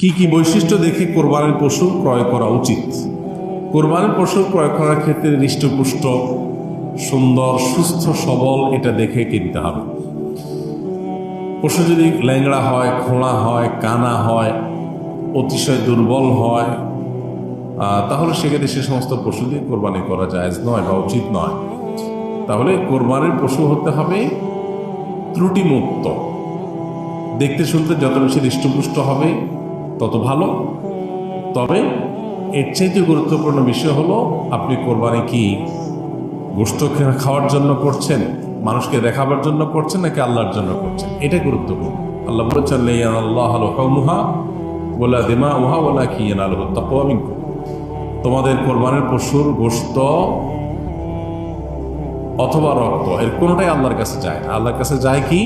কি কি বৈশিষ্ট্য দেখে কোরবানির পশু ক্রয় করা উচিত? কোরবানির পশু ক্রয় করার ক্ষেত্রে হৃষ্টপুষ্ট, সুন্দর, সুস্থ, সবল এটা দেখে কিনতে হবে। পশু যদি ল্যাংড়া হয়, খোঁড়া হয়, কানা হয়, অতিশয় দুর্বল হয়, তাহলে সেক্ষেত্রে সে সমস্ত পশু দিয়ে কোরবানি করা জায়েজ নয় বা উচিত নয়। তাহলে কোরবানির পশু হতে হবে ত্রুটিমুক্ত, দেখতে শুনতে যত বেশি হৃষ্টপুষ্ট হবে তত ভালো। তবে এর চাইতে গুরুত্বপূর্ণ বিষয় হলো আপনি কোরবানি কি গোশত খাওয়ার জন্য করছেন, মানুষকে দেখাবার জন্য করছেন, নাকি আল্লাহর জন্য করছেন, এটা গুরুত্বপূর্ণ। আল্লাহ বলেছেন আল্লাহ লাহুমুহা ওয়ালা দিমাউহা ওয়ালাকিন ইয়ানালুহুত তাকওয়া মিনকুম। তোমাদের কোরবানির পশুর গোশত অথবা রক্ত এর কোনোটাই আল্লাহর কাছে যায় না। আল্লাহর কাছে যায় কি?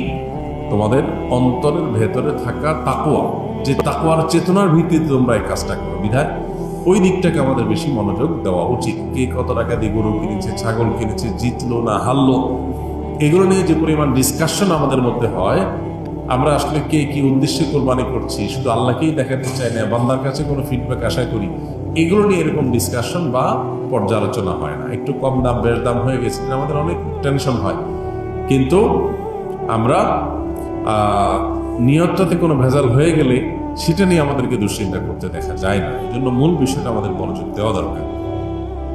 তোমাদের অন্তরের ভেতরে থাকা তাকওয়া, যে তাকওয়ার চেতনার ভিত্তিতে তোমরা এই কাজটা করো। বিধায় ওই দিকটাকে আমাদের বেশি মনোযোগ দেওয়া উচিত। কে কত টাকা দিয়ে গরু কিনেছে, ছাগল কিনেছে, জিতলো না হারলো, এগুলো নিয়ে যে পরিমাণ ডিসকাশন আমাদের মধ্যে হয়, আমরা আসলে কে কি উদ্দেশ্যে কোরবানি করছি শুধু আল্লাহকেই দেখাতে চাই না, বান্দার কাছে কোনো ফিডব্যাক আশা করি, এগুলো নিয়ে এরকম ডিসকাশন বা পর্যালোচনা হয় না। একটু কম দাম বেশ দাম হয়ে গেছে আমাদের অনেক টেনশন হয়, কিন্তু আমরা নিয়তটাতে কোনো ভেজাল হয়ে গেলে সেটা নিয়ে আমাদেরকে দুশ্চিন্তা করতে দেখা যায় না। এই জন্য মূল বিষয়টা আমাদের মনোযোগ দেওয়া দরকার।